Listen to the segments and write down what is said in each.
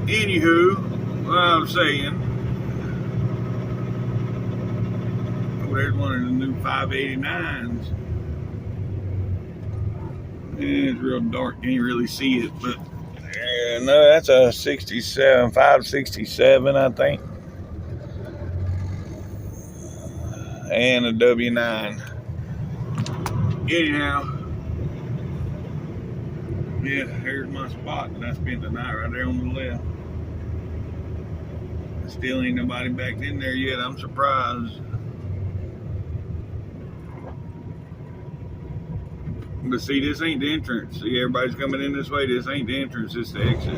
Anywho, what I was saying, oh, there's one of the new 589s. It's real dark, can't really see it, but no, that's a 67, 567, I think, and a W9. Anyhow, yeah, here's my spot that I spent the night right there on the left. Still ain't nobody back in there yet. I'm surprised. But see, this ain't the entrance. See, everybody's coming in this way. This ain't the entrance. It's the exit.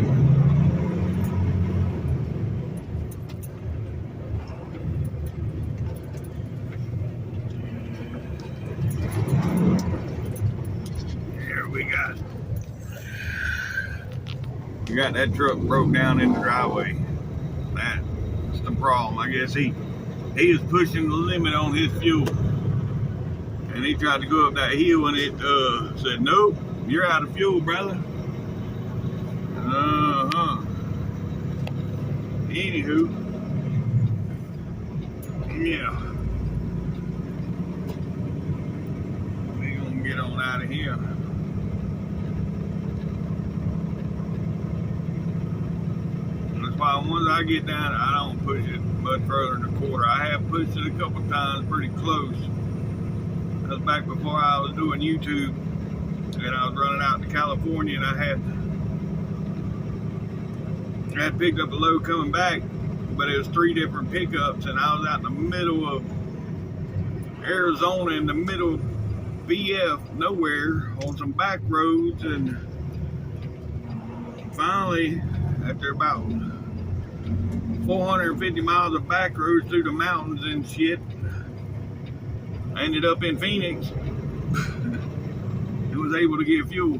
Here we got that truck broke down in the driveway. That's the problem. I guess he was pushing the limit on his fuel. And he tried to go up that hill and it said, nope, you're out of fuel, brother. Anywho, yeah. We're gonna get on out of here. That's why once I get down, I don't push it much further than a quarter. I have pushed it a couple times pretty close. That was back before I was doing YouTube, and I was running out to California, and I had picked up a load coming back, but it was 3 different pickups, and I was out in the middle of Arizona, in the middle of VF, nowhere, on some back roads, and finally, after about 450 miles of back roads through the mountains and shit, I ended up in Phoenix and was able to get fuel.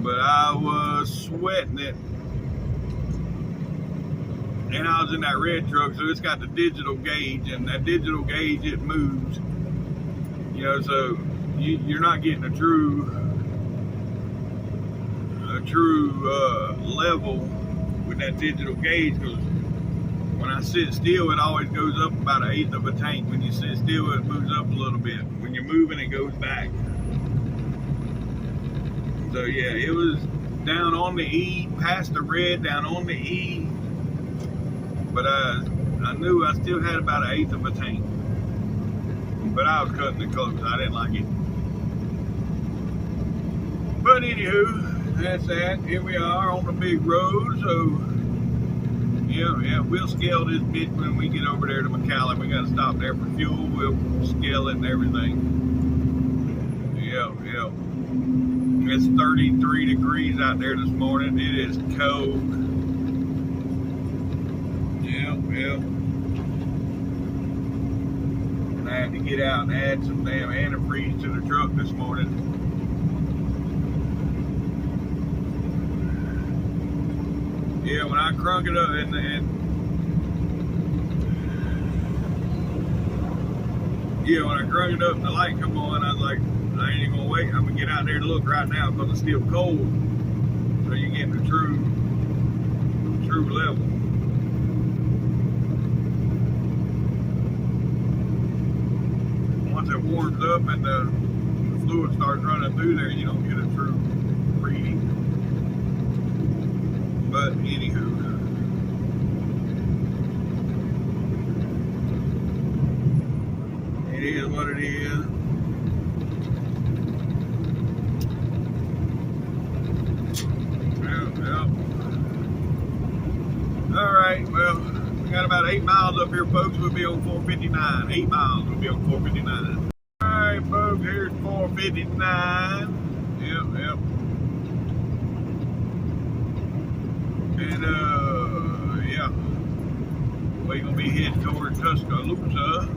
But I was sweating it. And I was in that red truck, so it's got the digital gauge, and that digital gauge, it moves. You know, so you're not getting a true level with that digital gauge, because when I sit still, it always goes up about 1/8 of a tank. When you sit still, it moves up a little bit. When you're moving, it goes back. So yeah, it was down on the E, past the red, down on the E. But I knew I still had about 1/8 of a tank. But I was cutting it close. I didn't like it. But anywho, that's that. Here we are on the big road. So yeah, we'll scale this bitch when we get over there to McAllen. We got to stop there for fuel. We'll scale it and everything. Yeah. It's 33 degrees out there this morning. It is cold. Yeah. I had to get out and add some damn antifreeze to the truck this morning. Yeah, when I crunk it up and the light come on, I was like, I ain't even gonna wait. I'm gonna get out there to look right now because it's still cold. So you get the true level. Once it warms up and the fluid starts running through there, you don't get a true reading. But anywho, it is what it is. Yep. All right, well, we got about 8 miles up here, folks. We'll be on 459. 8 miles, we'll be on 459. All right, folks, here's 459. Yep. And, yeah, we're going to be heading toward Tuscaloosa.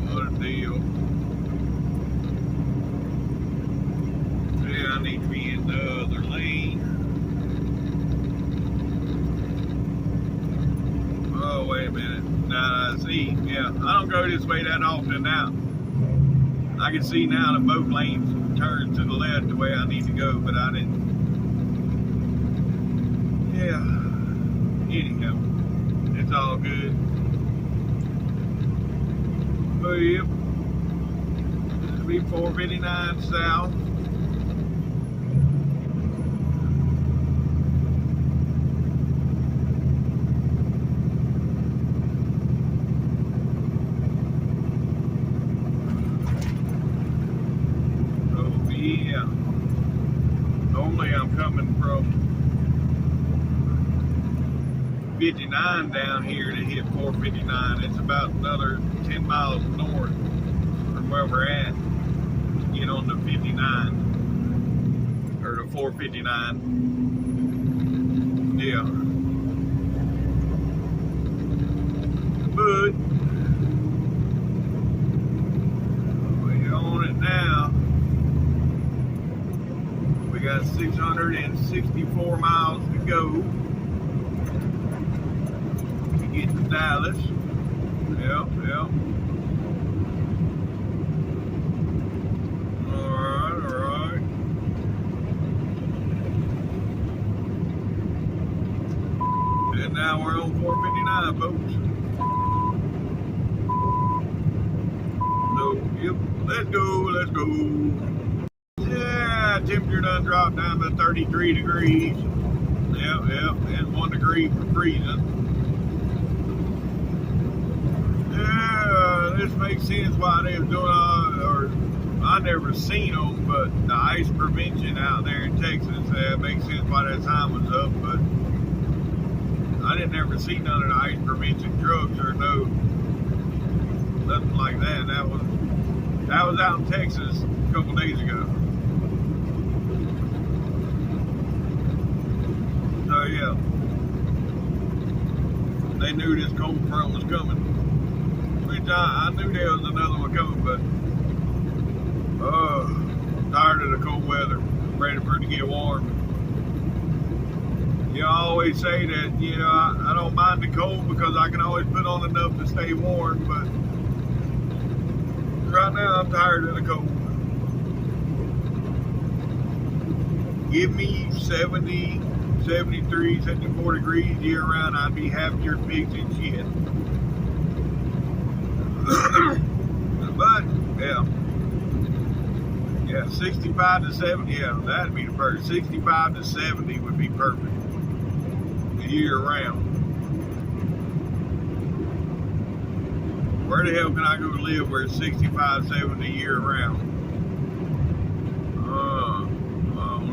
What a deal. Yeah, I need to be in the other lane. Oh, wait a minute. Nah, I see. Yeah, I don't go this way that often now. I can see now the boat lanes turn to the left the way I need to go, but I didn't. Yeah. Anyhow, it's all good. But yep, it'll be 459 south. Yeah, normally I'm coming from 59 down here to hit 459. It's about another 10 miles north from where we're at to get on the 59 or the 459. Yeah, but we're on it now. We got 664 miles to go to get to Dallas. Yep. All right. And now we're on 459, folks. So, yep, let's go. Yeah, temperature done dropped down to 33 degrees. Yep, and 1 degree for freezing. Yeah, this makes sense why they was doing or I never seen them, but the ice prevention out there in Texas, it makes sense why that sign was up, but I didn't ever see none of the ice prevention trucks or nothing like that. That was out in Texas a couple days ago. So yeah, they knew this cold front was coming. Which I knew there was another one coming, but tired of the cold weather. Ready for it to get warm. You know, I always say that, you know, I don't mind the cold because I can always put on enough to stay warm, but right now I'm tired of the cold. Give me 70, 73, 74 degrees year round, I'd be happier pigs and shit. But, yeah, 65 to 70, yeah, that'd be the first. 65 to 70 would be perfect. Year round. Where the hell can I go live where it's 65, 70 year round? I don't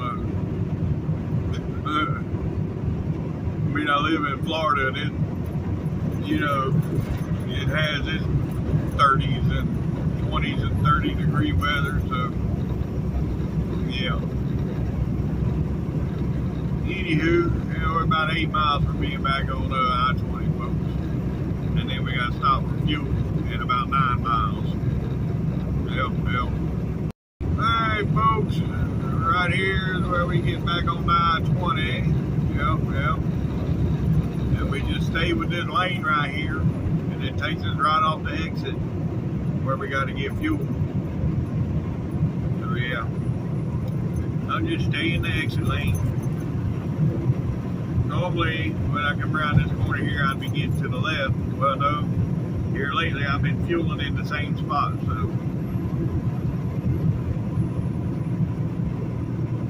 know. I mean, I live in Florida and it, you know, it has its 30s and 20s and 30 degree weather, so yeah. Anywho, we're about 8 miles from being back on I-20, folks. And then we got to stop for fuel in about 9 miles. Yep. Alright, folks. Right here is where we get back on I-20. Yep. And we just stay with this lane right here. And it takes us right off the exit where we got to get fuel. So, yeah. I'll just stay in the exit lane. Normally, when I come around this corner here, I'd be getting to the left. Well, no, here lately I've been fueling in the same spot, so.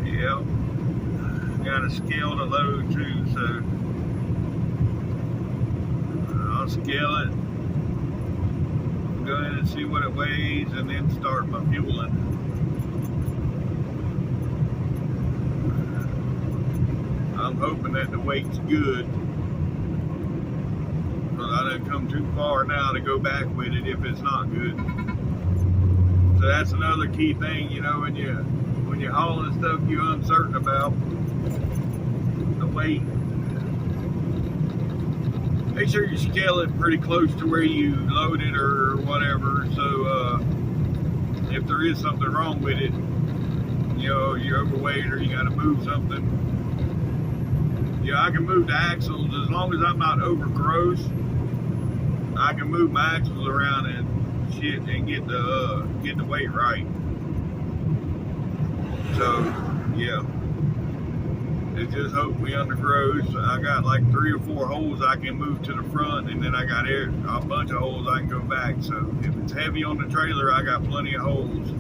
Yep. Got to scale the load too, so. I'll scale it. Go ahead and see what it weighs and then start my fueling. I'm hoping that the weight's good, because I didn't come too far now to go back with it if it's not good. So that's another key thing, you know, when you're hauling stuff you're uncertain about the weight. Make sure you scale it pretty close to where you load it or whatever. So if there is something wrong with it, you know, you're overweight or you got to move something. Yeah, I can move the axles as long as I'm not over gross. I can move my axles around and shit and get the weight right. So yeah, let's just hope we undergrows. I got like 3 or 4 holes I can move to the front, and then I got a bunch of holes I can go back. So if it's heavy on the trailer, I got plenty of holes.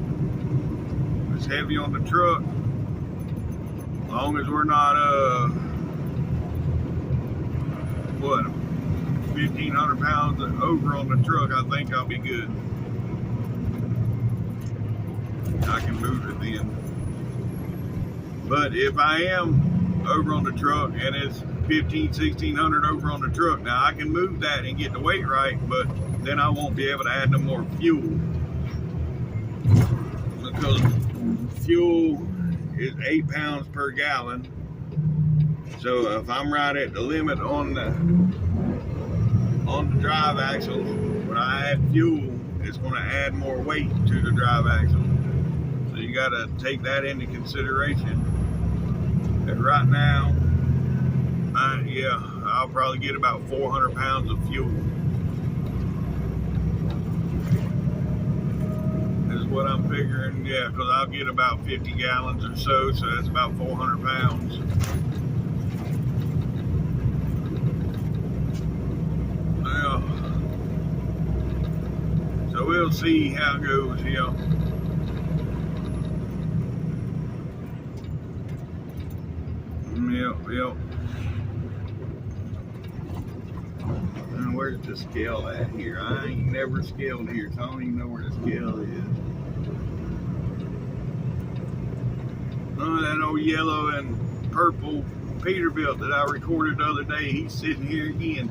If it's heavy on the truck, as long as we're not 1,500 pounds over on the truck, I think I'll be good. I can move it then. But if I am over on the truck and it's 1,600 over on the truck, now I can move that and get the weight right, but then I won't be able to add no more fuel, because fuel is 8 pounds per gallon. So if I'm right at the limit on the drive axle, when I add fuel, it's going to add more weight to the drive axle. So you got to take that into consideration. And right now, I'll probably get about 400 pounds of fuel. Is what I'm figuring, yeah, because I'll get about 50 gallons or so that's about 400 pounds. Well, so we'll see how it goes, yeah. Yep. And where's the scale at here? I ain't never scaled here, so I don't even know where the scale is. Oh, that old yellow and purple Peterbilt that I recorded the other day, he's sitting here again.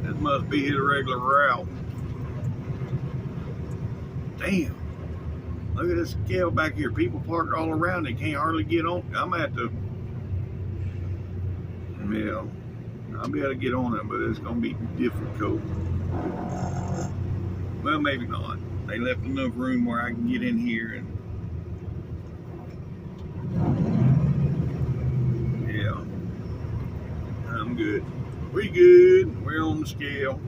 That must be his regular route. Damn. Look at this scale back here. People parked all around. They can't hardly get on. I'm gonna have to, yeah, I'll be able to get on it, but it's gonna be difficult. Well, maybe not. They left enough room where I can get in here and, yeah, I'm good. We good. We're on the scale.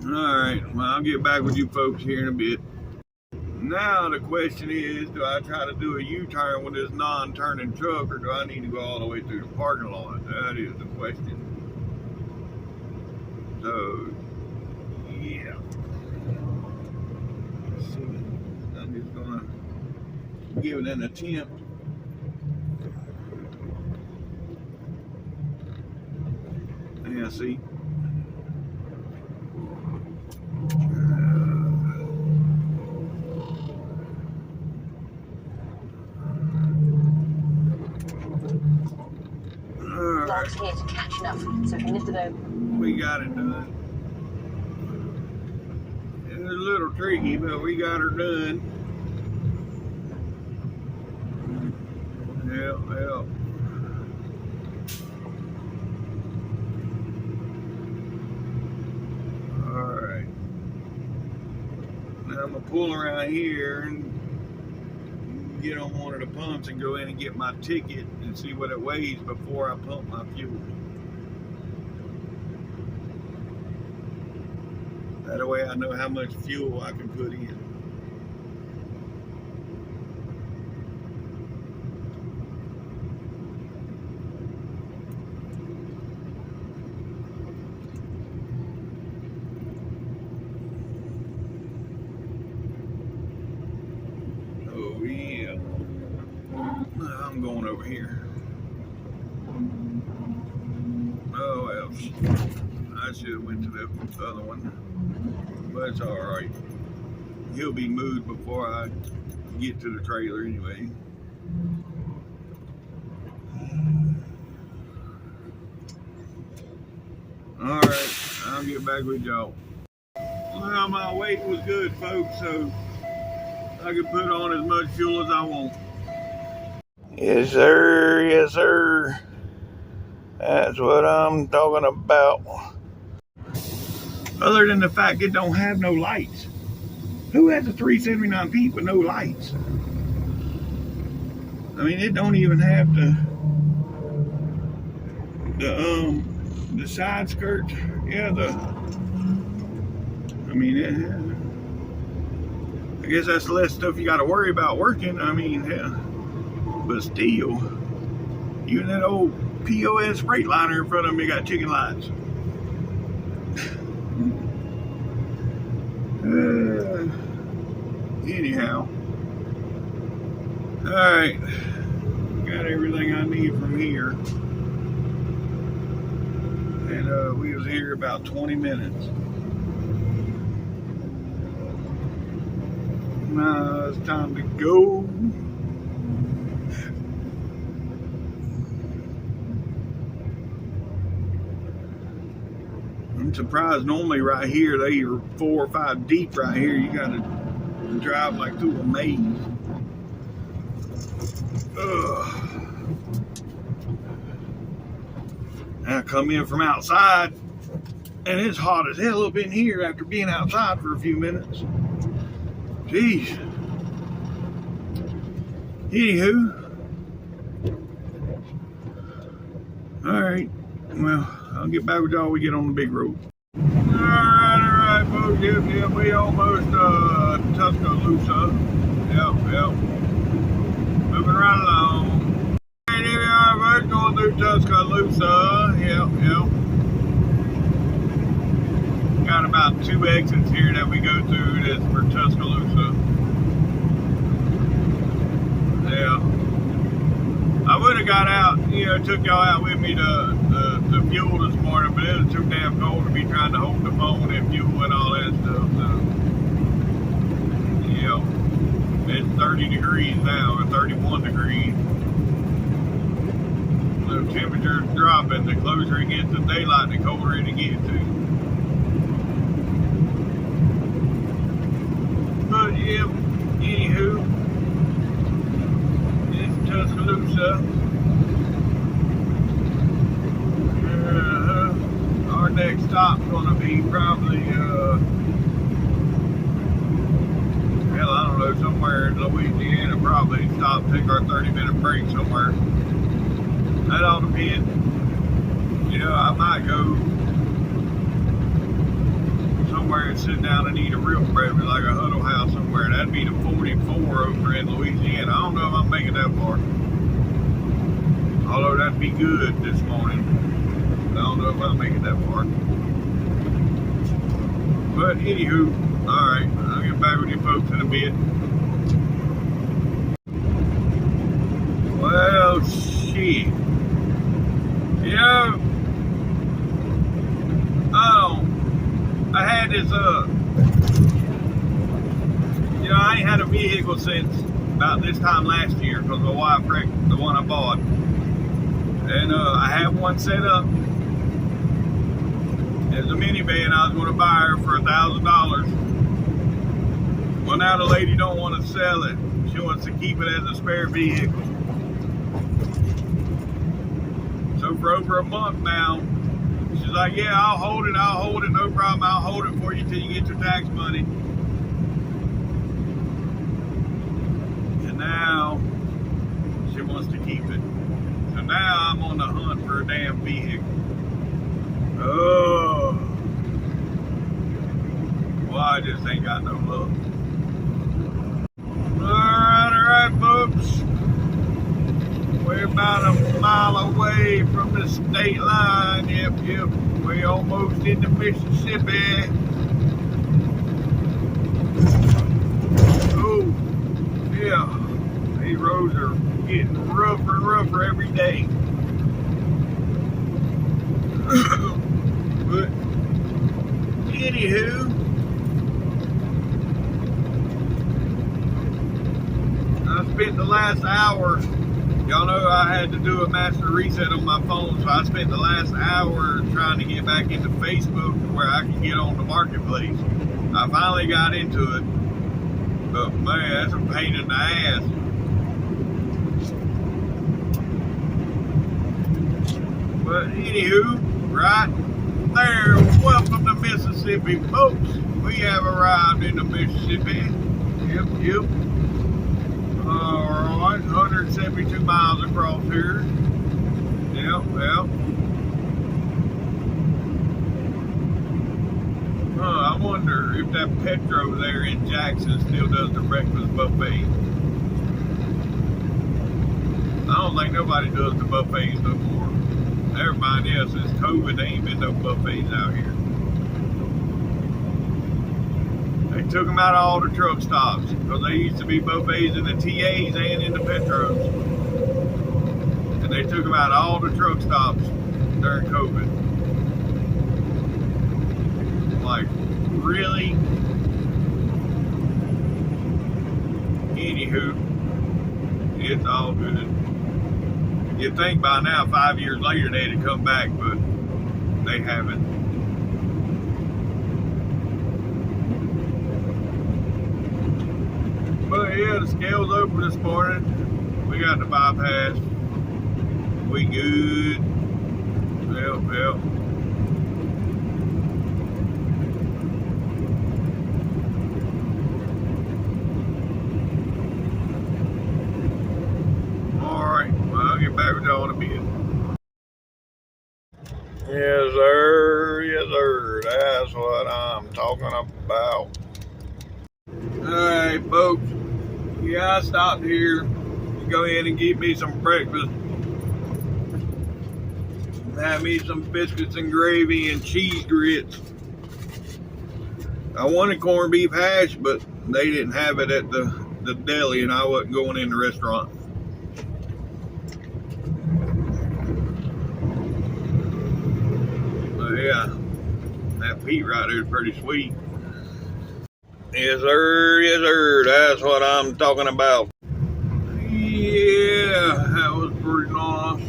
Alright, well, I'll get back with you folks here in a bit. Now the question is, do I try to do a U-turn with this non-turning truck, or do I need to go all the way through the parking lot? That is the question. So, yeah. Let's see. I'm just gonna give it an attempt. Yeah, see. Log's here to catch enough, so we can lift it over. We got it done. It was a little tricky, but we got her done. Yeah. Alright. Now I'm gonna pull around here and get on one of the pumps and go in and get my ticket and see what it weighs before I pump my fuel. That way I know how much fuel I can put in. Oh yeah. I'm going over here. Oh well, I should have went to the other one, but it's all right. He'll be moved before I get to the trailer anyway. All right, I'll get back with y'all. Well, my weight was good, folks, so I can put on as much fuel as I want. Yes, sir. Yes, sir. That's what I'm talking about. Other than the fact it don't have no lights. Who has a 379P with no lights? I mean, it don't even have the the side skirt, yeah, I mean, I guess that's less stuff you got to worry about working. I mean, yeah, but still, even that old POS Freightliner in front of me got chicken lights. Anyhow, all right, got everything I need from here, and we was here about 20 minutes. Now it's time to go. I'm surprised. Normally, right here, they are 4 or 5 deep. Right here, you got to drive like through a maze. Ugh. I come in from outside, and it's hot as hell up in here after being outside for a few minutes. Jeez. Anywho. Alright. Well, I'll get back with y'all when we get on the big road. Alright, folks. Yep, we almost Tuscaloosa. Yep. Moving right along. And here we are, folks, going through Tuscaloosa. Yep. Got about 2 exits here that we go through that's for Tuscaloosa. Yeah. I would have got out, took y'all out with me to fuel this morning, but it was too damn cold to be trying to hold the phone and fuel and all that stuff. So, it's 30 degrees now, or 31 degrees. The temperature's dropping. The closer it gets to daylight, the colder it gets too. But yeah, anywho, it's Tuscaloosa. Our next stop's gonna be probably, hell, I don't know, somewhere in Louisiana. Probably stop, take our 30-minute break somewhere. That all depends. I might go somewhere and sit down and eat a real breakfast, like a huddle house somewhere. That'd be the 44 over in Louisiana. I don't know if I'm making that far. Although that'd be good this morning. I don't know if I'll make it that far. But anywho, alright, I'll get back with you folks in a bit. Well, shit. I had this, I ain't had a vehicle since about this time last year because my wife wrecked the one I bought. And I had one set up. It was a minivan. I was going to buy her for $1,000. Well, now the lady don't want to sell it. She wants to keep it as a spare vehicle. So for over a month now, she's like, yeah, I'll hold it, no problem. I'll hold it for you till you get your tax money. And now she wants to keep it. So now I'm on the hunt for a damn vehicle. Oh. Well, I just ain't got no luck. Alright, folks. We're about a mile away from the state line. Yep. We're almost into Mississippi. Oh, yeah. These roads are getting rougher and rougher every day. But, anywho, I spent the last hour. Y'all know I had to do a master reset on my phone, so I spent the last hour trying to get back into Facebook where I can get on the marketplace. I finally got into it, but man, that's a pain in the ass. But anywho, right there, welcome to Mississippi, folks. We have arrived in the Mississippi. Yep. Alright, 172 miles across here. Yep. I wonder if that Petro there in Jackson still does the breakfast buffet. I don't think nobody does the buffets no more. Never mind, yeah, since COVID, there ain't been no buffets out here. They took them out of all the truck stops because they used to be buffets in the TAs and in the Petros. And they took them out of all the truck stops during COVID. Like, really? Anywho, it's all good. You'd think by now, 5 years later, they'd have come back, but they haven't. But yeah, the scale's open this morning. We got the bypass. We good. Yep. Alright, well, I'll get back with y'all in a bit. Yes, sir. Yes, sir. That's what I'm talking about. Alright, folks. Yeah, I stopped here to go in and get me some breakfast. Have me some biscuits and gravy and cheese grits. I wanted corned beef hash, but they didn't have it at the deli, and I wasn't going in the restaurant. But yeah, that Pete right there is pretty sweet. Yes, sir. Yes, sir. That's what I'm talking about. Yeah, that was pretty nice.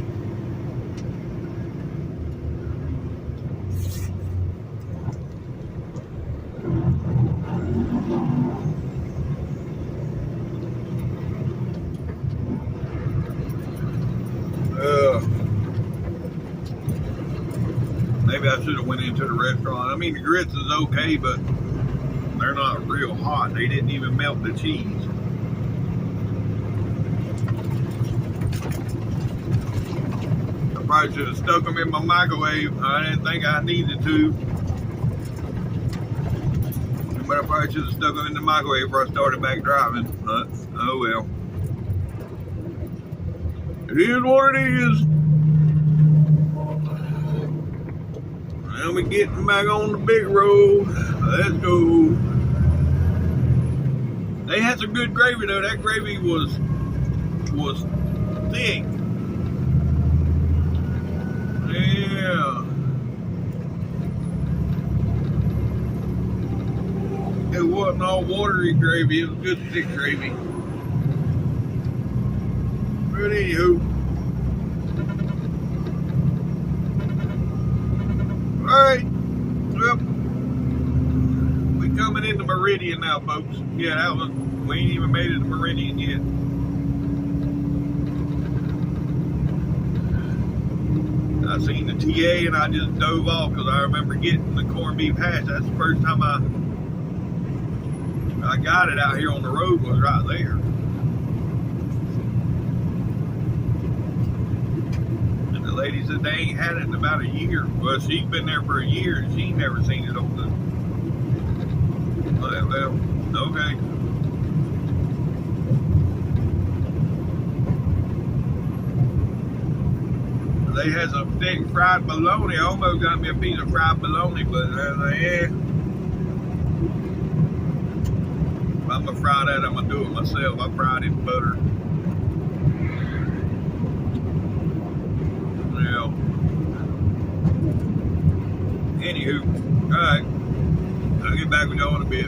Maybe I should have went into the restaurant. I mean, the grits is okay, but they're not real hot. They didn't even melt the cheese. I probably should have stuck them in my microwave. I didn't think I needed to. But I probably should have stuck them in the microwave before I started back driving. But, oh well. It is what it is. Now we getting back on the big road. Let's go. They had some good gravy though. That gravy was thick. Yeah. It wasn't all watery gravy. It was good thick gravy. But anywho. Alright, well, we coming into Meridian now, folks. Yeah, we ain't even made it to Meridian yet. I seen the TA and I just dove off because I remember getting the corned beef hash. That's the first time I got it out here on the road, was right there. The lady said they ain't had it in about a year. Well, she's been there for a year and she ain't never seen it on the. Well, okay. They had some thick fried bologna. Almost got me a piece of fried bologna, but I was like, yeah. If I'm gonna fry that, I'm gonna do it myself. I fried it in butter. Anywho, alright, I'll get back with y'all in a bit.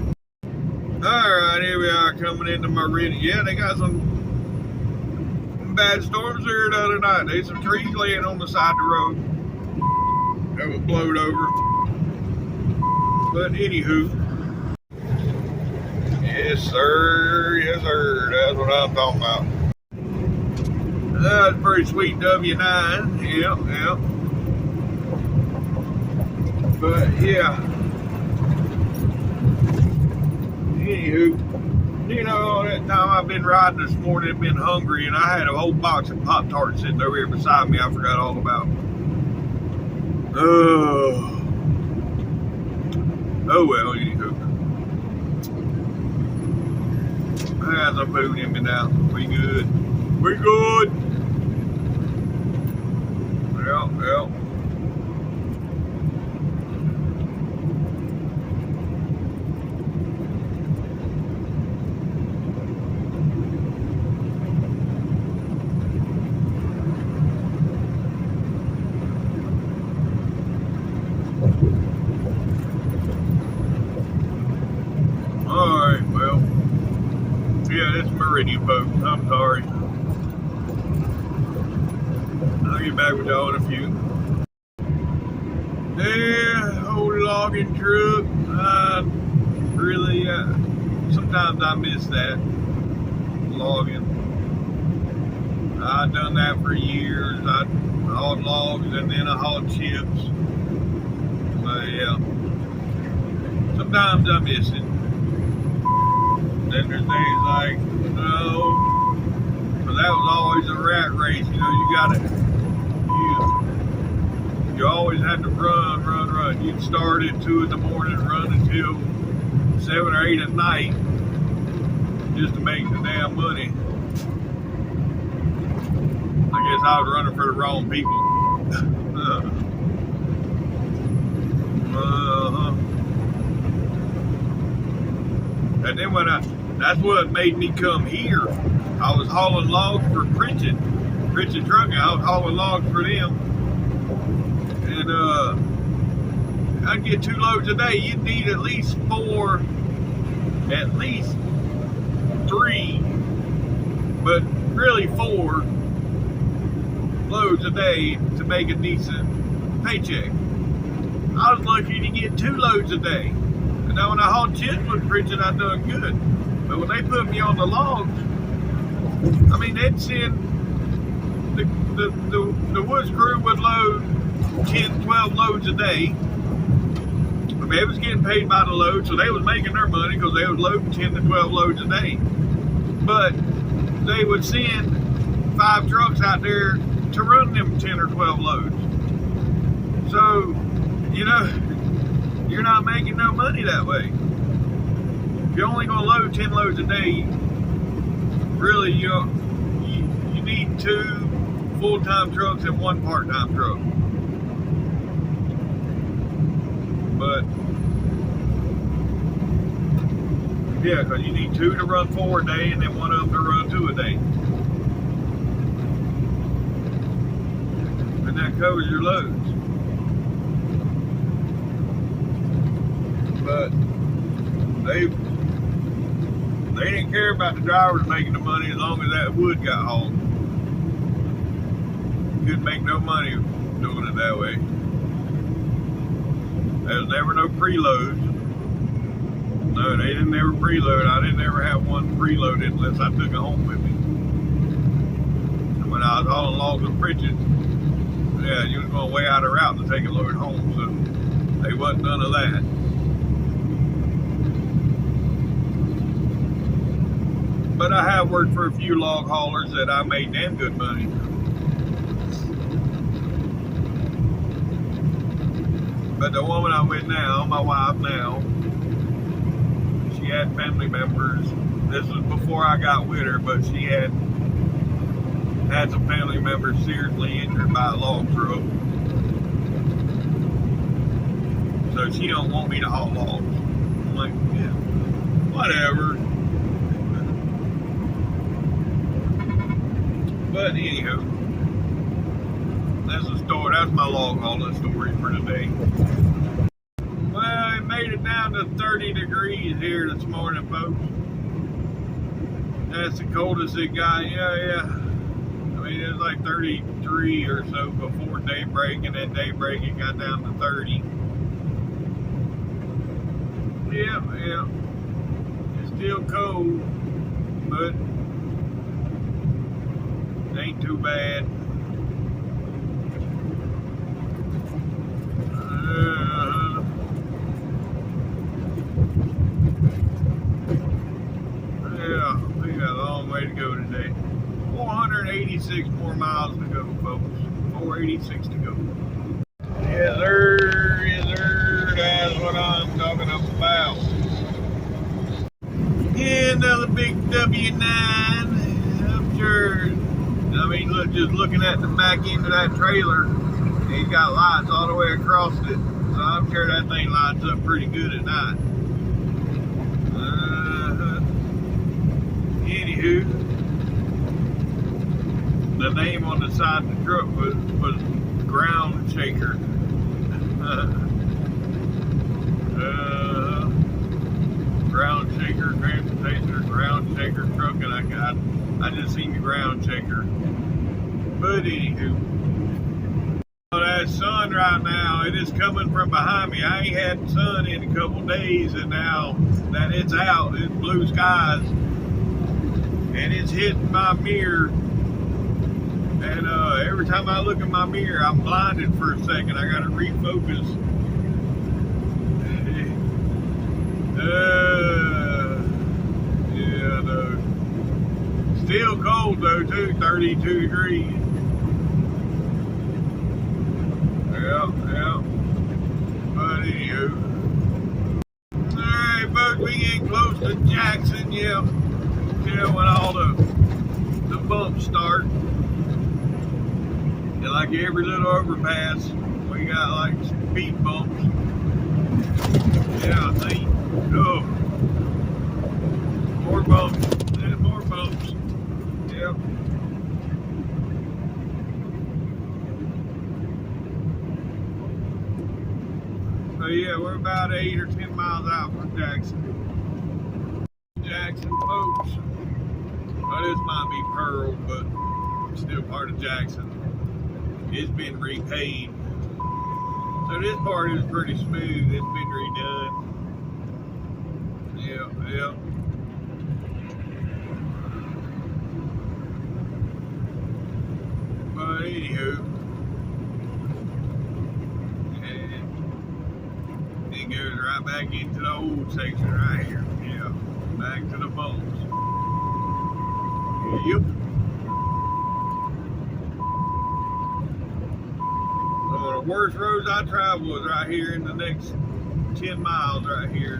Alright, here we are coming into Meridian. Yeah, they got some bad storms there the other night. There's some trees laying on the side of the road that was blowed over. But anywho, yes sir, that's what I'm talking about. That's pretty sweet W9, yep. But yeah, anywho, you know, all that time I've been riding this morning, I've been hungry, and I had a whole box of Pop-Tarts sitting over here beside me I forgot all about. Oh well, anywho. How's our food in me now? We good? We good? Yeah. Alright, well. Yeah, this Meridian folks. I'm sorry. I'll get back with y'all in a few. Yeah, old logging truck. Really, sometimes I miss that. Logging. I've done that for years. I hauled logs and then I hauled chips. But yeah. Sometimes I miss it. Then there's days like, no. But that was always a rat race, you know, you always had to run. You'd start at 2 in the morning, run until 7 or 8 at night just to make the damn money. I guess I was running for the wrong people. And then that's what made me come here. I was hauling logs for Pritchett Trucking. I was hauling logs for them. And I'd get 2 loads a day. You'd need at least 4, at least 3, but really 4 loads a day to make a decent paycheck. I was lucky to get 2 loads a day. And now when I hauled chips with Pritchett, I done good. But when they put me on the logs, I mean, they'd send the woods crew would load 10, 12 loads a day. I mean, they was getting paid by the load, so they was making their money because they was loading 10 to 12 loads a day. But they would send 5 trucks out there to run them 10 or 12 loads. So, you know, you're not making no money that way. If you're only going to load 10 loads a day, really, you need 2 full-time trucks and 1 part-time truck. But, yeah, because you need 2 to run 4 a day and then 1 of them to run 2 a day. And that covers your loads. But they didn't care about the drivers making the money as long as that wood got hauled. You couldn't make no money doing it that way. There was never no preloads. No, they didn't ever preload. I didn't ever have one preloaded unless I took it home with me. And when I was hauling logs with Pritchett, yeah, you was going way out of route to take a load home, so there wasn't none of that. But I have worked for a few log haulers that I made damn good money. But the woman I'm with now, my wife now, she had family members. This was before I got with her, but she had some family members seriously injured by a log truck. So she don't want me to haul logs. I'm like, yeah, whatever. But anywho, that's the story. That's my log hauling story for today. Well, it made it down to 30 degrees here this morning, folks. That's the coldest it got. Yeah. I mean, it was like 33 or so before daybreak, and at daybreak it got down to 30. Yeah. It's still cold, but it ain't too bad. Yeah, we got a long way to go today. 486 more miles to go, folks. 486 to go. Yes, sir. That's what I'm talking about. big W9. I'm sure. I mean, look, just looking at the back end of that trailer, he's got lights all the way across it. So I'm sure that thing lights up pretty good at night. Anywho, the name on the side of the truck was Ground Shaker. Ground Shaker Transportation or Ground Shaker Truck, and I just seen the Ground Shaker. But anywho, that sun right now, it is coming from behind me. I ain't had sun in a couple days, and now that it's out, it's blue skies, and it's hitting my mirror. And every time I look in my mirror, I'm blinded for a second. I gotta refocus. Yeah, no. Still cold though, too. 32 degrees. Yeah. But anywho. Alright, folks, we getting close to Jackson, yeah. When all the bumps start. And like every little overpass, we got like speed bumps. Yeah, I think. Oh. More bumps. And more bumps. Yep. So yeah, we're about 8 or 10 miles out from Jackson. Jackson, folks. Well, this might be Pearl, but it's still part of Jackson. It's been repaid. So this part is pretty smooth. It's been redone. Yeah. But anywho, and it goes right back into the old section right here. Yeah, back to the bumps. Yep. One of the worst roads I travel is right here in the next 10 miles right here.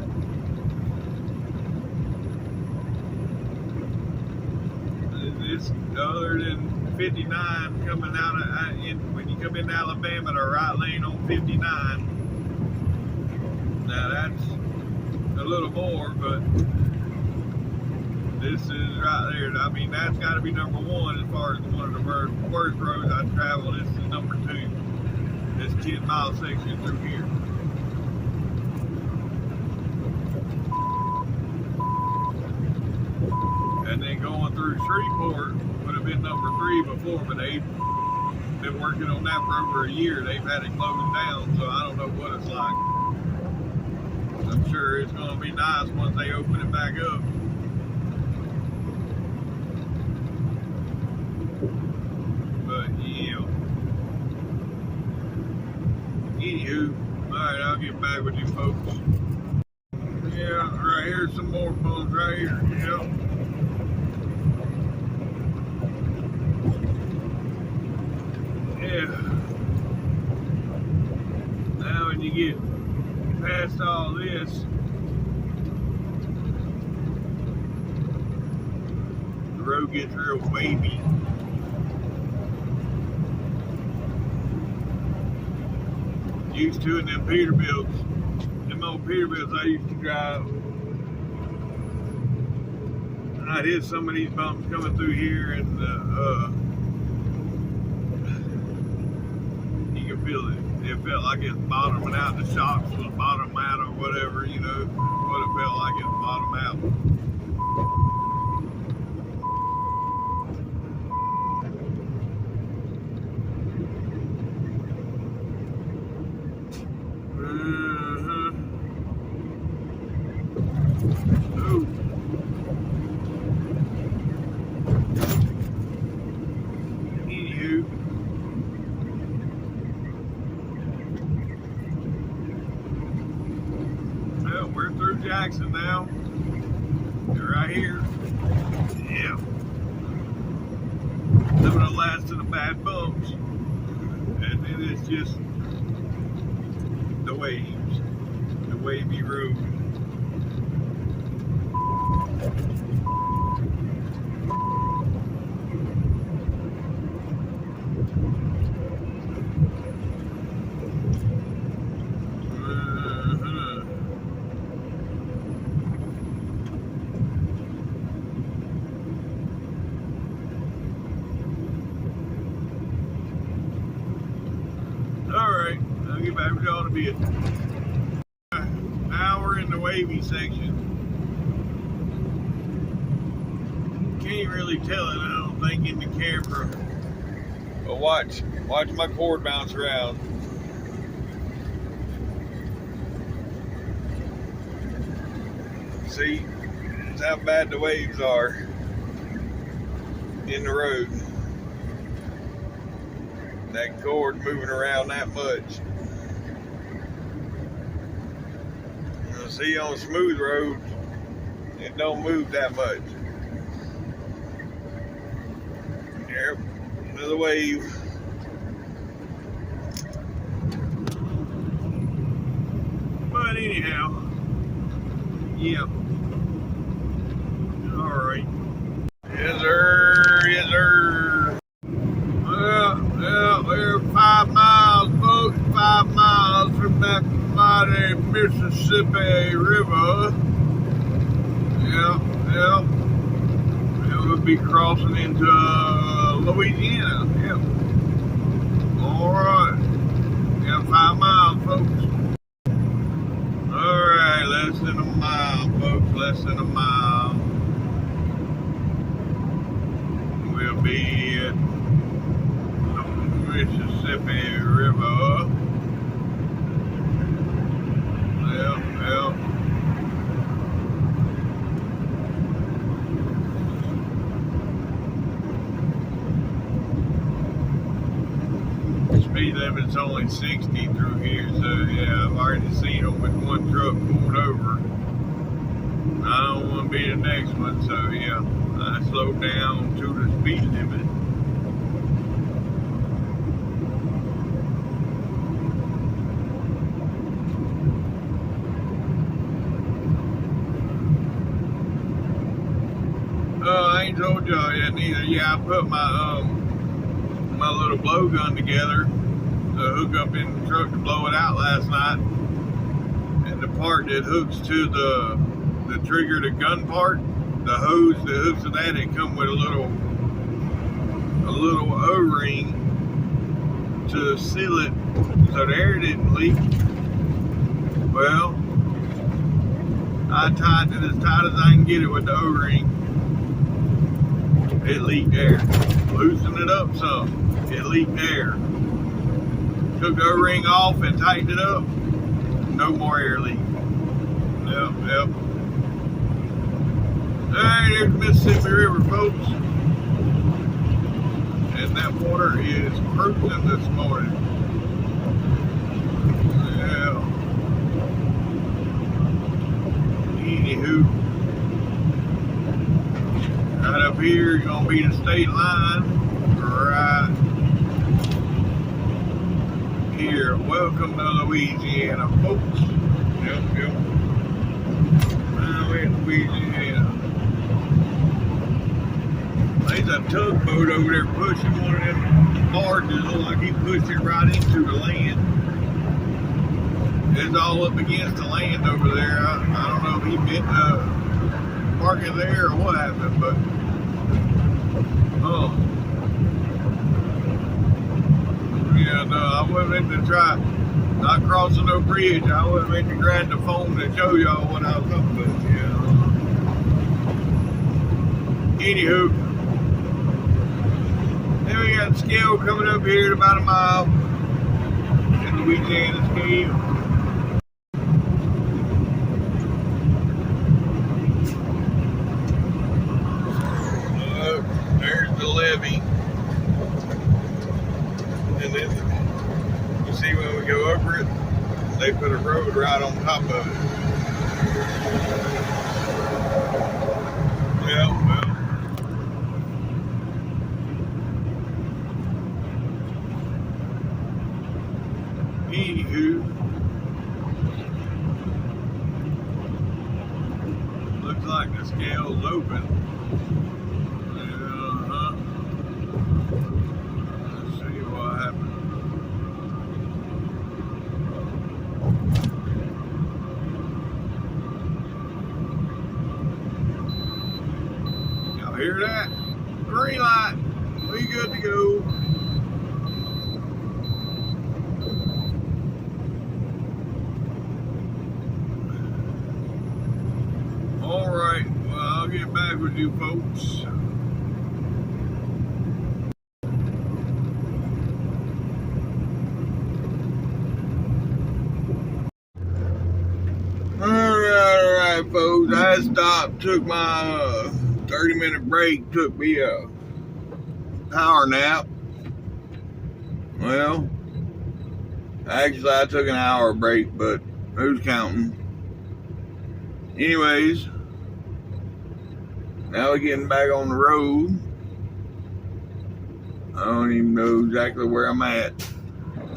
This other than 59 coming out of, when you come into Alabama, the right lane on 59. Now that's a little more, but this is right there. I mean, that's got to be number one as far as one of the worst roads I travel. This is number 2. This 10-mile section through here. And then going through Shreveport would have been number 3 before, but they've been working on that for over a year. They've had it closed down, so I don't know what it's like. I'm sure it's going to be nice once they open it back up. But yeah. Anywho, alright, I'll get back with you folks. Yeah, right here's some more bumps right here. Yep. Yeah. Now when you get past all this, the road gets real wavy. Used to in them Peterbilts, them old Peterbilts I used to drive. I'd hit some of these bumps coming through here, and you can feel it. It felt like it's bottoming out. The shocks was bottoming out or whatever, you know, what it felt like it was bottoming out. We're through Jackson now. They're right here. Yeah. Some of the last of the bad bumps. And then it's just the waves. The wavy road. We ought to be an hour in the wavy section. Can't really tell it, I don't think, in the camera. But watch my cord bounce around. See, that's how bad the waves are in the road. That cord moving around that much. You see, on smooth roads, it don't move that much. Yep, another wave. But anyhow, yeah. All right. Yes, sir. Yes, sir. Well, we're 5 miles, folks. 5 miles from that mighty Mississippi River. Yep. And we'll be crossing into Louisiana. Yep. All right. Yeah, 5 miles, folks. All right, less than a mile, folks. Less than a mile. We'll be at the Mississippi River. Yep. Speed limit's only 60 through here, so yeah, I've already seen them with one truck pulled over. I don't want to be the next one, so yeah, I slowed down to the speed limit. I ain't told y'all yet neither. Yeah, I put my my little blowgun together to hook up in the truck to blow it out last night. And the part that hooks to the trigger, the gun part, the hose that hooks to that, it come with a little O-ring to seal it so the air didn't leak. Well, I tightened it as tight as I can get it with the O-ring. It leaked air. Loosened it up some. It leaked air. Took the O-ring off and tightened it up. No more air leak. Yep. Alright, there's the Mississippi River, folks. And that water is cruising this morning. Yeah. Anywho. Right up here is going to be the state line. Right here. Welcome to Louisiana, folks. Yep. Now we're in Louisiana. There's a tugboat over there pushing one of them barges. Look like he pushed it right into the land. It's all up against the land over there. I don't know if he meant to park it there or what happened, but yeah, no, I wasn't meant to try not crossing no bridge. I wasn't meant to grab the phone and show y'all what I was up with. Yeah. Anywho, then we got the scale coming up here at about a mile in Louisiana scale. There's the levee. And then you see when we go over it, they put a road right on top of it. Well. Anywho, looks like the scale's open. Let's see what happens. Y'all hear that? Green light. We good to go. you folks. Alright, folks. I stopped, took my 30-minute break, took me a power nap. Well, actually, I took an hour break, but who's counting? Anyways, now we're getting back on the road. I don't even know exactly where I'm at.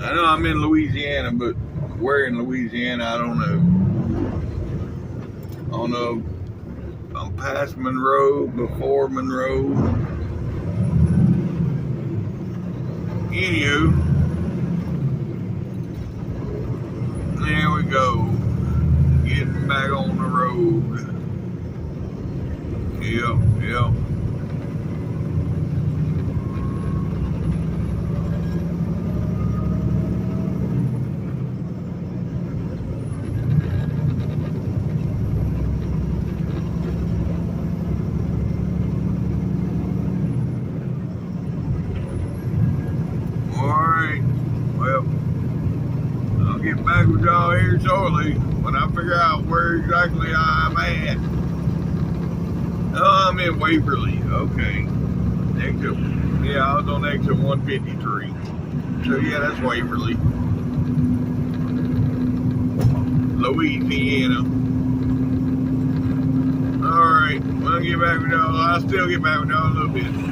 I know I'm in Louisiana, but where in Louisiana, I don't know. I don't know if I'm past Monroe, before Monroe. Anywho, there we go. Getting back on the road. Yep. Alright. Well, I'll get back with y'all here shortly when I figure out where exactly I'm at. Oh, I'm in Waverly. Okay. Exit. Yeah, I was on exit 153. So yeah, that's Waverly, Louisiana. Alright, I'll get back with y'all. I'll still get back with y'all in a little bit.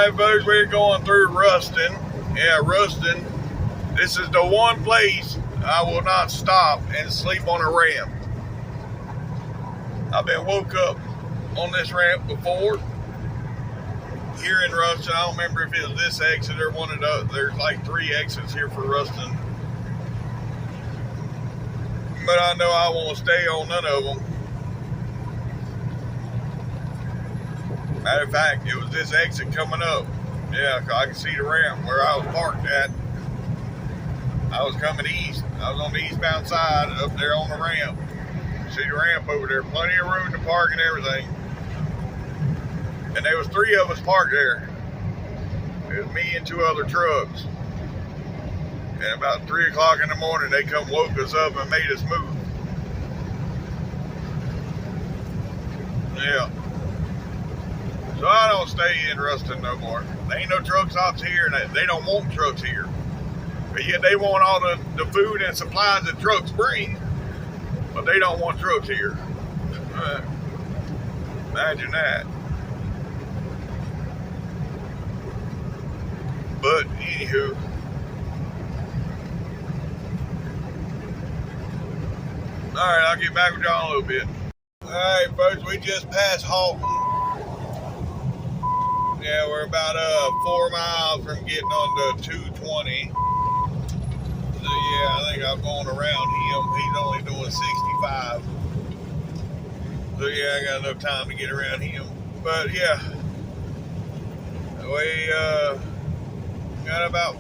Alright folks, we're going through Ruston. Yeah, Ruston. This is the one place I will not stop and sleep on a ramp. I've been woke up on this ramp before here in Ruston. I don't remember if it was this exit or one of the, there's like 3 exits here for Ruston. But I know I won't stay on none of them. Matter of fact, it was this exit coming up. Yeah, I can see the ramp where I was parked at. I was coming east. I was on the eastbound side up there on the ramp. See the ramp over there. Plenty of room to park and everything. And there was 3 of us parked there. It was me and 2 other trucks. And about 3 o'clock in the morning, they come woke us up and made us move. Yeah. So I don't stay in Ruston no more. There ain't no truck stops here, and they don't want trucks here. But yet they want all the food and supplies that trucks bring, but they don't want trucks here. Imagine that. But anywho, alright, I'll get back with y'all in a little bit. Alright folks, we just passed Halton. Yeah, we're about 4 miles from getting on the 220. So yeah, I think I'm going around him. He's only doing 65. So yeah, I got enough time to get around him. But yeah, we got about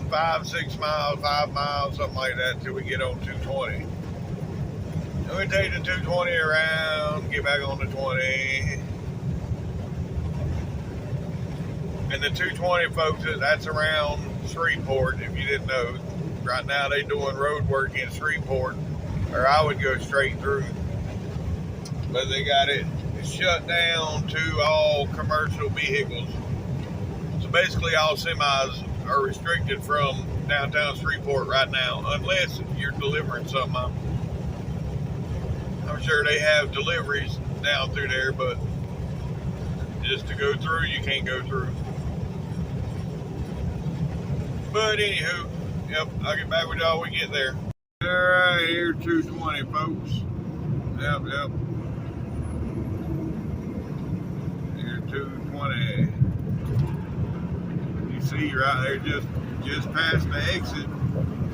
5 miles, something like that, till we get on 220. And we take the 220 around, get back on the 20. And the 220, folks, that's around Shreveport, if you didn't know. Right now, they doing road work in Shreveport, or I would go straight through. But they got it shut down to all commercial vehicles. So basically, all semis are restricted from downtown Shreveport right now, unless you're delivering something. I'm sure they have deliveries down through there, but just to go through, you can't go through. But anywho, yep, I'll get back with y'all when we get there. Alright, here 220, folks. Yep. Here 220. You see right there, just past the exit,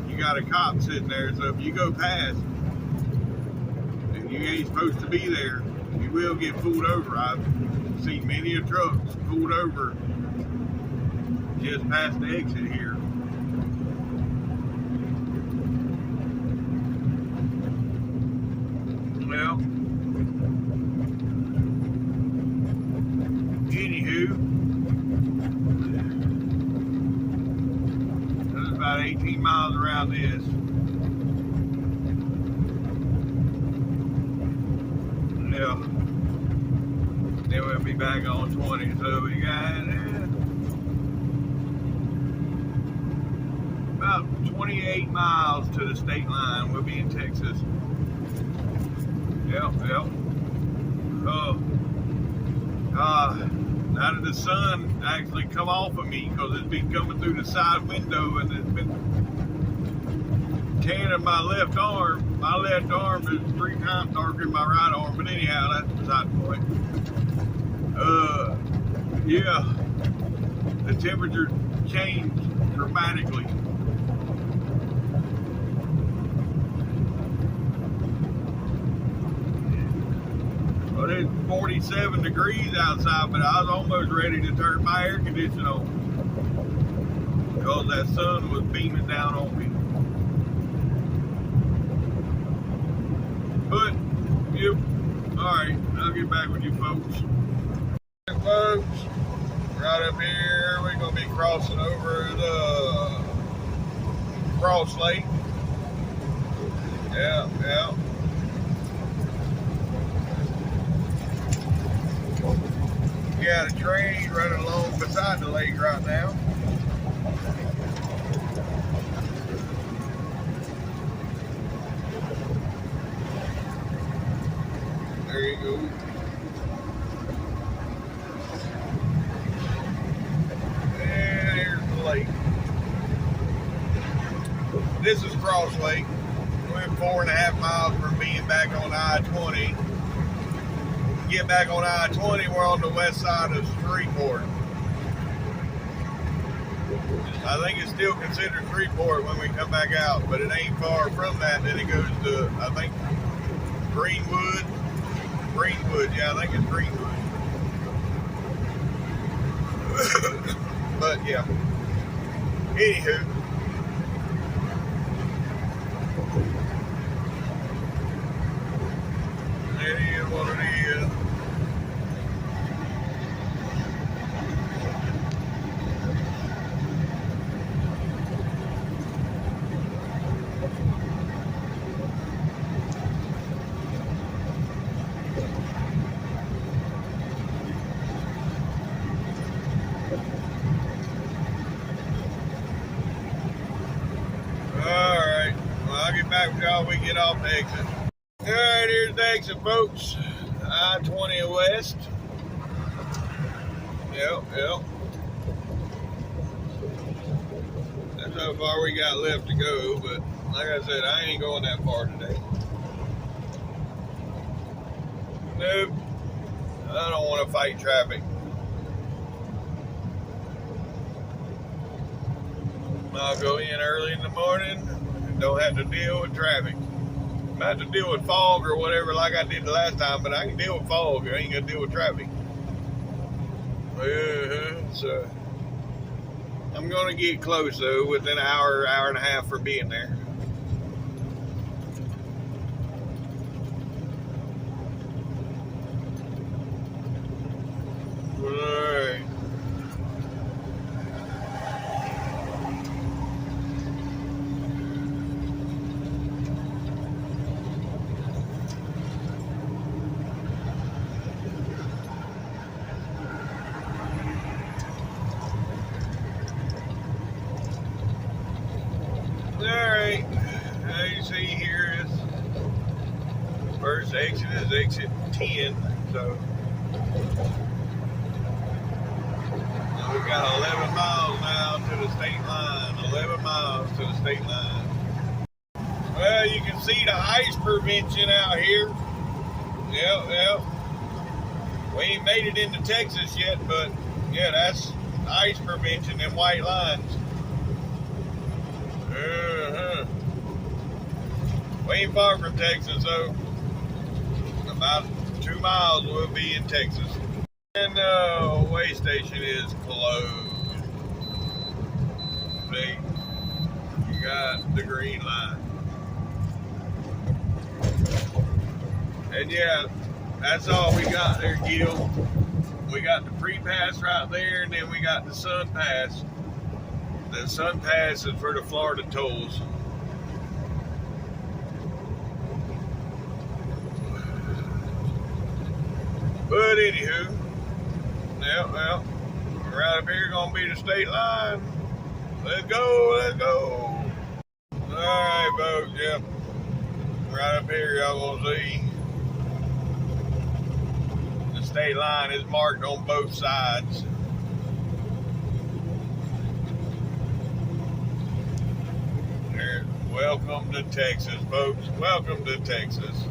you got a cop sitting there. So if you go past and you ain't supposed to be there, you will get pulled over. I've seen many of trucks pulled over just past the exit here. Well, anywho, there's about 18 miles around this. Yeah. Then we'll be back on 20. So we got about 28 miles to the state line. We'll be in Texas. Yep. Now that the sun actually come off of me, because it's been coming through the side window and it's been tanning my left arm. My left arm is 3 times darker than my right arm, but anyhow, that's beside the point. Yeah, the temperature changed dramatically. Well, it's 47 degrees outside, but I was almost ready to turn my air conditioner on because that sun was beaming down on me. But, yep, alright, I'll get back with you folks. Hey folks, right up here, we're going to be crossing over the Cross Lake. Yeah. We got a train running along beside the lake right now. There you go. Crossway. We're 4.5 miles from being back on I-20. Get back on I-20, we're on the west side of Shreveport. I think it's still considered Shreveport when we come back out, but it ain't far from that. Then it goes to, I think, Greenwood. Yeah, I think it's Greenwood. But yeah. Anywho. It is what it is. Alright, well, I'll get back with y'all when we get off the exit. Alright, here's the exit, folks. I-20 West. Yep. That's how far we got left to go, but like I said, I ain't going that far today. Nope. I don't want to fight traffic. I'll go in early in the morning and don't have to deal with traffic. I have to deal with fog or whatever like I did the last time, but I can deal with fog. I ain't gonna deal with traffic. So I'm gonna get close though, within an hour and a half from being there. Alright. Alright, now you see here is first exit is exit 10, so we got 11 miles now to the state line, 11 miles to the state line. Well, you can see the ice prevention out here. Yep. We ain't made it into Texas yet, but yeah, that's ice prevention and white lines. We ain't far from Texas, though. About 2 miles we'll be in Texas. And the way station is closed. See? You got the green line. And yeah, that's all we got there, Gil. We got the pre-pass right there, and then we got the Sun Pass. The Sun Pass is for the Florida tolls. But anywho, well, right up here gonna be the state line. Let's go. Alright, folks, yep. Right up here, y'all gonna see the state line is marked on both sides. There, welcome to Texas, folks. Welcome to Texas.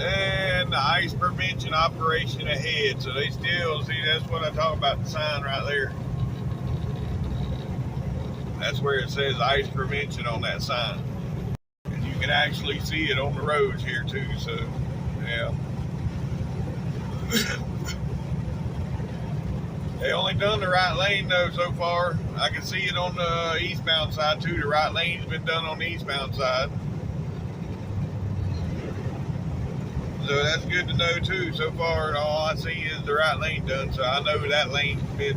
And the ice prevention operation ahead. So they still, see, that's what I talk about, the sign right there. That's where it says ice prevention on that sign. And you can actually see it on the roads here too, so, yeah. They only done the right lane though so far. I can see it on the eastbound side too. The right lane's been done on the eastbound side. So that's good to know too. So far, all I see is the right lane done. So I know that lane's been.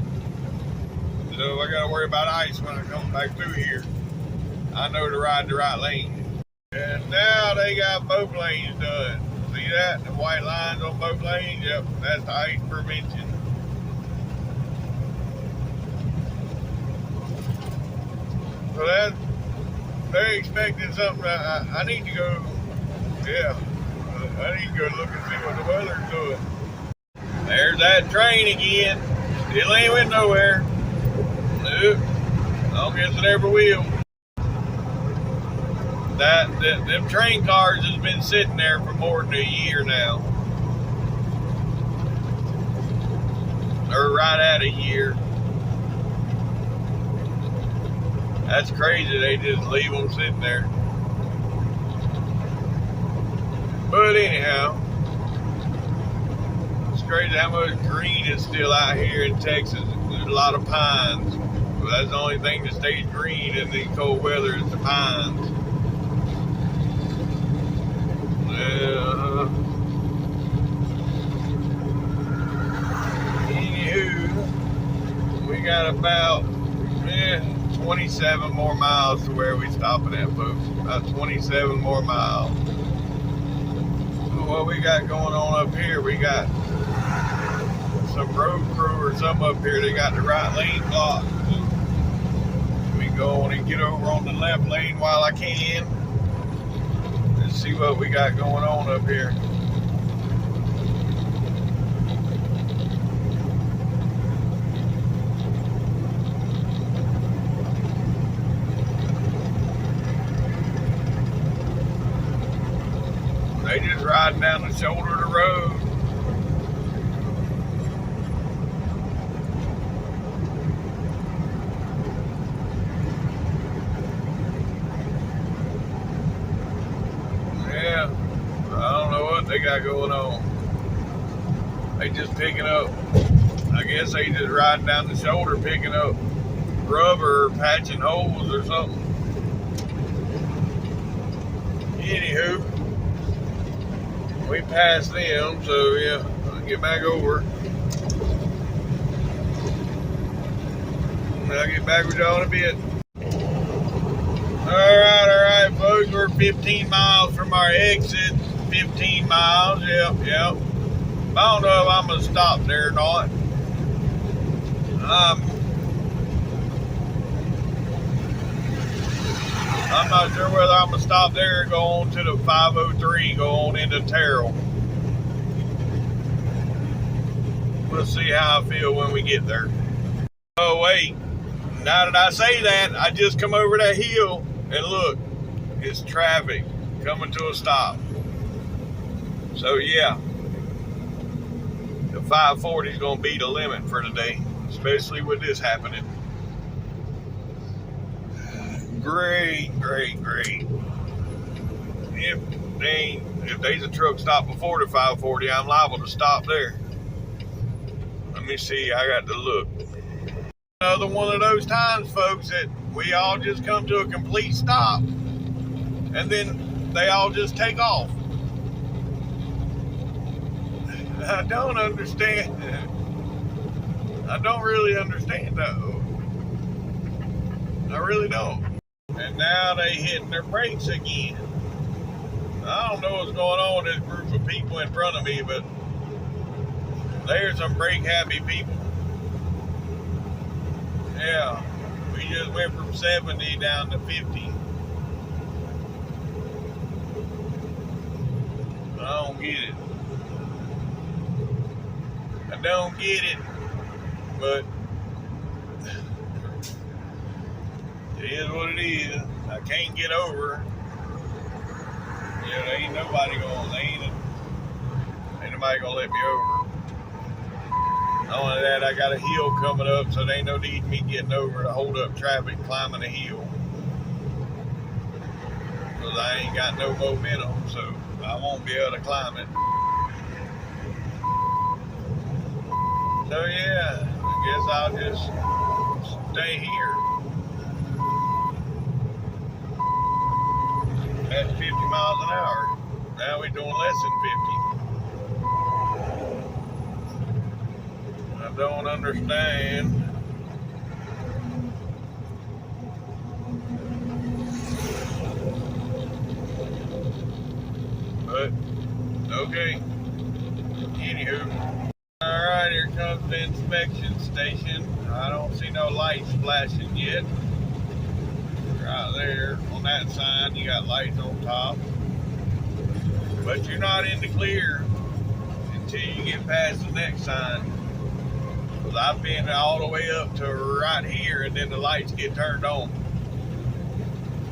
So I got to worry about ice when I come back through here. I know to ride the right lane. And now they got both lanes done. See that? The white lines on both lanes? Yep, that's the ice prevention. So that they're expecting something. I need to go. Yeah. I need to go look and see what the weather's doing. There's that train again. Still ain't went nowhere. Nope. I don't guess it ever will. Them train cars has been sitting there for more than a year now. Or right at a year. That's crazy, they just leave them sitting there. But anyhow, it's crazy how much green is still out here in Texas. There's a lot of pines. But that's the only thing that stays green in the cold weather is the pines. Anywho, we got about 27 more miles to where we stopping at, folks. About 27 more miles. What we got going on up here, we got some road crew or something up here. They got the right lane blocked. We go on and get over on the left lane while I can. Let's see what we got going on up here. They just riding down the shoulder of the road. Yeah, I don't know what they got going on. They just picking up, I guess they just riding down the shoulder picking up rubber or patching holes or something. Anywho, we passed them, so yeah, I'll get back over. I'll get back with y'all in a bit. Alright, folks, we're 15 miles from our exit. 15 miles, yep. I don't know if I'm going to stop there or not. I'm not sure whether I'm going to stop there or go on to the 503, go on into Terrell. We'll see how I feel when we get there. Oh, wait. Now that I say that, I just come over that hill and look, it's traffic coming to a stop. So, yeah, the 540 is going to be the limit for today, especially with this happening. Great. If there's a truck stop before the 540, I'm liable to stop there. Let me see, I got to look. Another one of those times, folks, that we all just come to a complete stop and then they all just take off. I don't understand. I don't really understand that. I really don't. And now they hitting their brakes again. I don't know what's going on with this group of people in front of me, but there's some brake happy people. Yeah, we just went from 70 down to 50. I don't get it. I don't get it, but it is what it is. I can't get over. Yeah, there ain't nobody ain't nobody gonna let me over. Not only that, I got a hill coming up, so there ain't no need me getting over to hold up traffic climbing a hill. Because I ain't got no momentum, so I won't be able to climb it. So yeah, I guess I'll just stay here. At 50 miles an hour. Now we're doing less than 50. I don't understand. But, okay. Anywho. Alright, here comes the inspection station. I don't see no lights flashing yet. Right there on that sign, you got lights on top. But you're not in the clear until you get past the next sign. Because I've been all the way up to right here, and then the lights get turned on.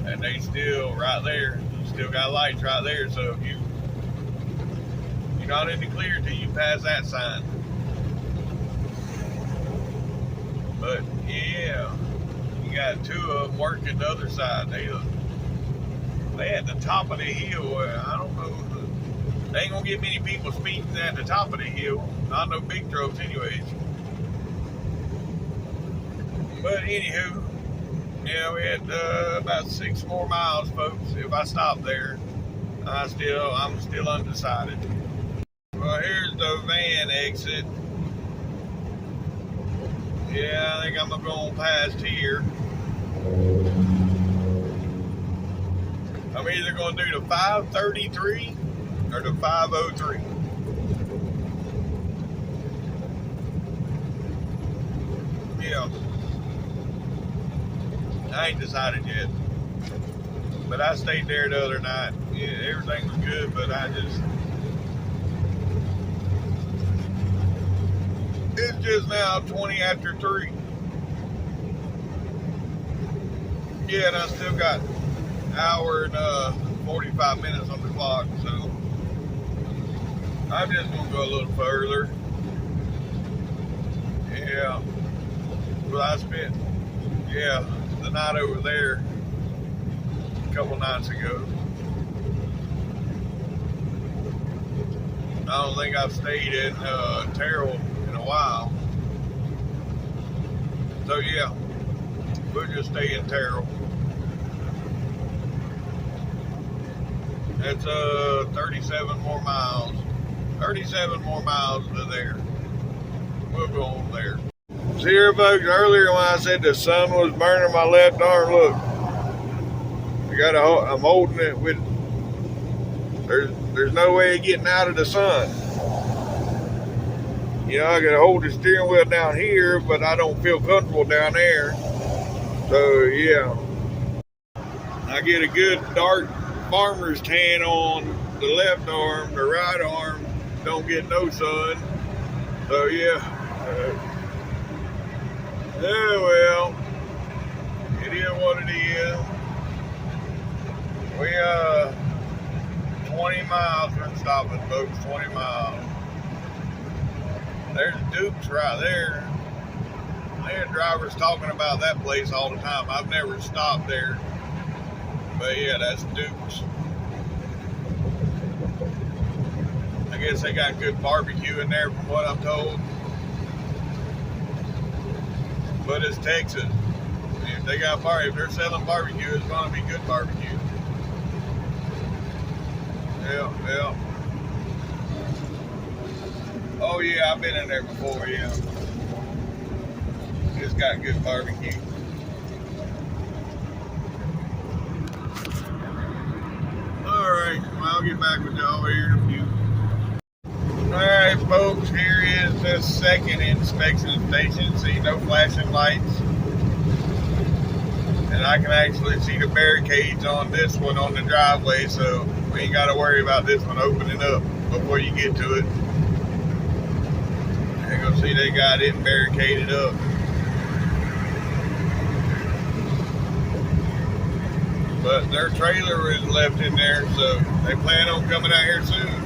And they still right there. You still got lights right there, so if you're not in the clear till you pass that sign. But yeah, you got two of them working the other side. They at the top of the hill. I don't know. They ain't gonna get many people speeding at the top of the hill. Not no big trucks, anyways. But anywho, yeah, we had about 6 more miles, folks. If I stop there, I'm still undecided. Well, here's the van exit. Yeah, I think I'm gonna go past here. I'm either gonna do the 533 or the 503. Yeah. I ain't decided yet. But I stayed there the other night. Yeah, everything was good, but it's just now 20 after 3. Yeah, and I still got an hour and 45 minutes on the clock, so I'm just gonna go a little further. Yeah. Well, I spent, the night over there a couple nights ago. I don't think I've stayed in Terrell in a while. So yeah, we'll just stay in Terrell. That's 37 more miles. 37 more miles to there. We'll go on there. See here, folks, earlier when I said the sun was burning my left arm, look. I'm holding it with, there's no way of getting out of the sun. You know, I can hold the steering wheel down here, but I don't feel comfortable down there. So yeah, I get a good dark farmer's tan on the left arm. The right arm don't get no sun. So yeah. Well, it is what it is. We 20 miles from stopping, folks. 20 miles. There's Duke's right there. Their drivers talking about that place all the time. I've never stopped there, but yeah, that's Duke's. I guess they got good barbecue in there, from what I'm told. But it's Texas. If they got if they're selling barbecue, it's gonna be good barbecue. Yeah. Oh yeah, I've been in there before, yeah. It's got good barbecue. Alright, well, I'll get back with y'all here in a few. Alright, folks, here is the second inspection station. See, no flashing lights. And I can actually see the barricades on this one on the driveway, so we ain't got to worry about this one opening up before you get to it. You can see they got it barricaded up. But their trailer is left in there, so they plan on coming out here soon.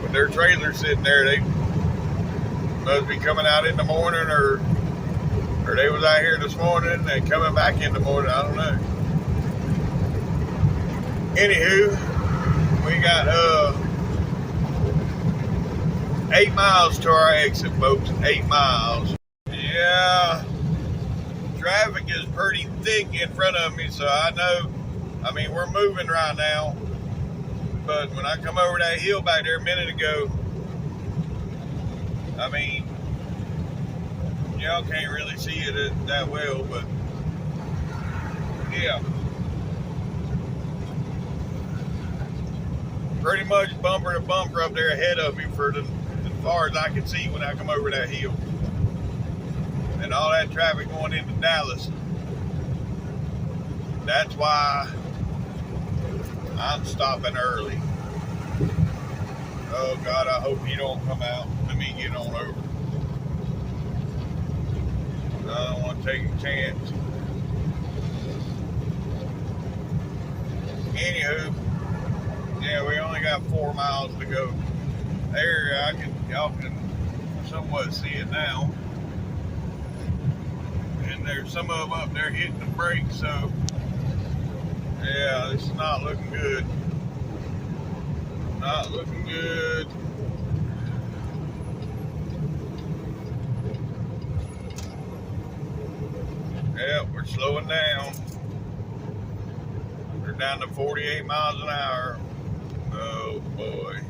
But their trailer's sitting there. They must be coming out in the morning, or they was out here this morning and coming back in the morning. I don't know. Anywho, we got 8 miles to our exit, folks. 8 miles. Yeah, traffic is pretty thick in front of me, so I know. I mean, we're moving right now, but when I come over that hill back there a minute ago, I mean, y'all can't really see it that well, but yeah, pretty much bumper to bumper up there ahead of me for as far as I can see when I come over that hill. And all that traffic going into Dallas. That's why I'm stopping early. Oh God, I hope you don't come out. Let me get on over. I don't want to take a chance. Anywho, yeah, we only got 4 miles to go. There, y'all can somewhat see it now. And there's some of them up there hitting the brakes, so yeah, it's not looking good. Not looking good. Yep, we're slowing down. We're down to 48 miles an hour. Oh boy.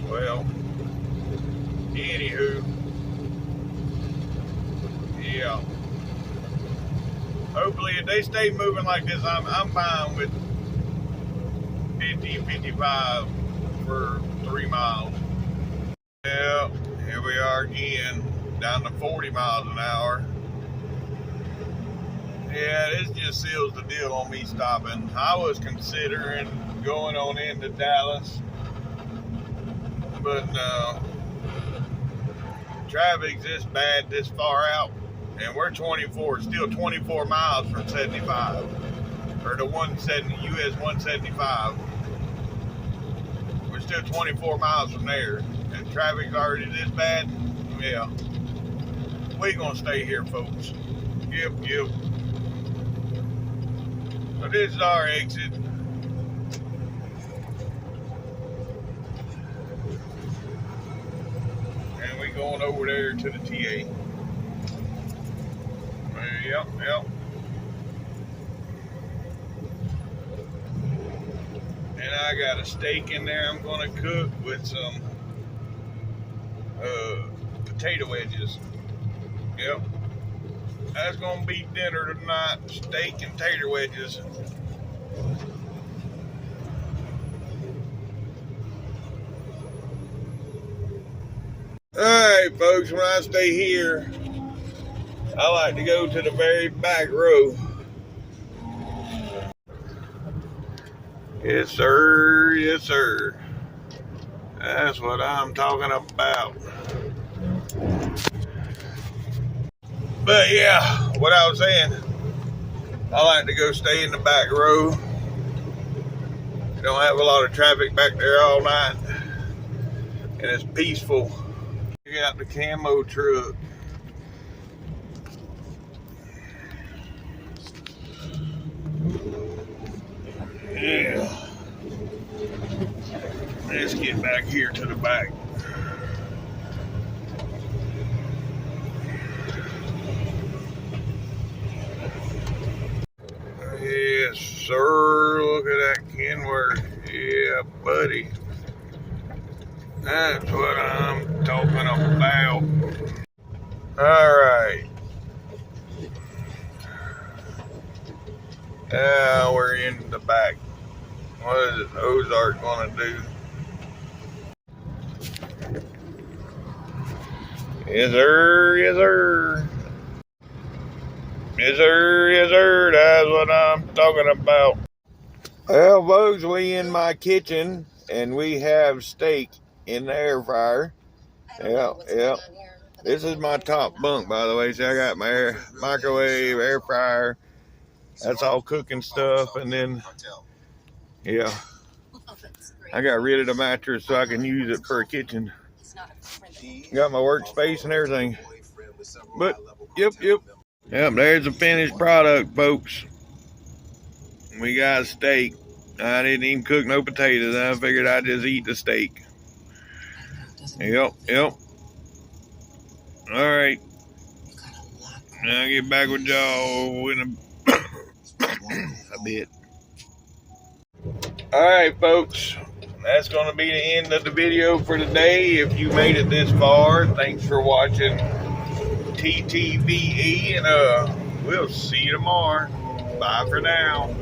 Well, anywho, yeah. Hopefully, if they stay moving like this, I'm fine with 50, 55 for 3 miles. Yeah, here we are again, down to 40 miles an hour. Yeah, this just seals the deal on me stopping. I was considering going on into Dallas, but no. Traffic's this bad this far out, and we're still 24 miles from 75, or the US 175. We're still 24 miles from there, and traffic's already this bad. Yeah, we gonna stay here, folks. Yep. So this is our exit. And we going over there to the TA. Yep. And I got a steak in there I'm gonna cook with some potato wedges. Yep. That's gonna be dinner tonight. Steak and tater wedges. Alright, folks, when I stay here, I like to go to the very back row. Yes, sir. Yes, sir. That's what I'm talking about. But yeah, what I was saying, I like to go stay in the back row. You don't have a lot of traffic back there all night, and it's peaceful. Check out the camo truck. Yeah. Let's get back here to the back. Yes, sir. Look at that Kenworth. Yeah, buddy. That's what I'm talking about. All right. Now we're in the back. What is it, Ozark gonna do? Yes, sir. Yes, sir. Yes, sir. Yes, sir. That's what I'm talking about. Well, folks, we in my kitchen, and we have steak in the air fryer. Yeah. This is my top bunk, by the way. See, I got my microwave, air fryer. That's all cooking stuff, and then, yeah, I got rid of the mattress so I can use it for a kitchen. Got my workspace and everything. But, yep. Yep, there's the finished product, folks. We got a steak. I didn't even cook no potatoes. I figured I'd just eat the steak. Yep. All right. Now I'll get back with y'all in a bit. All right, folks. That's going to be the end of the video for today. If you made it this far, thanks for watching TTVE, and we'll see you tomorrow. Bye for now.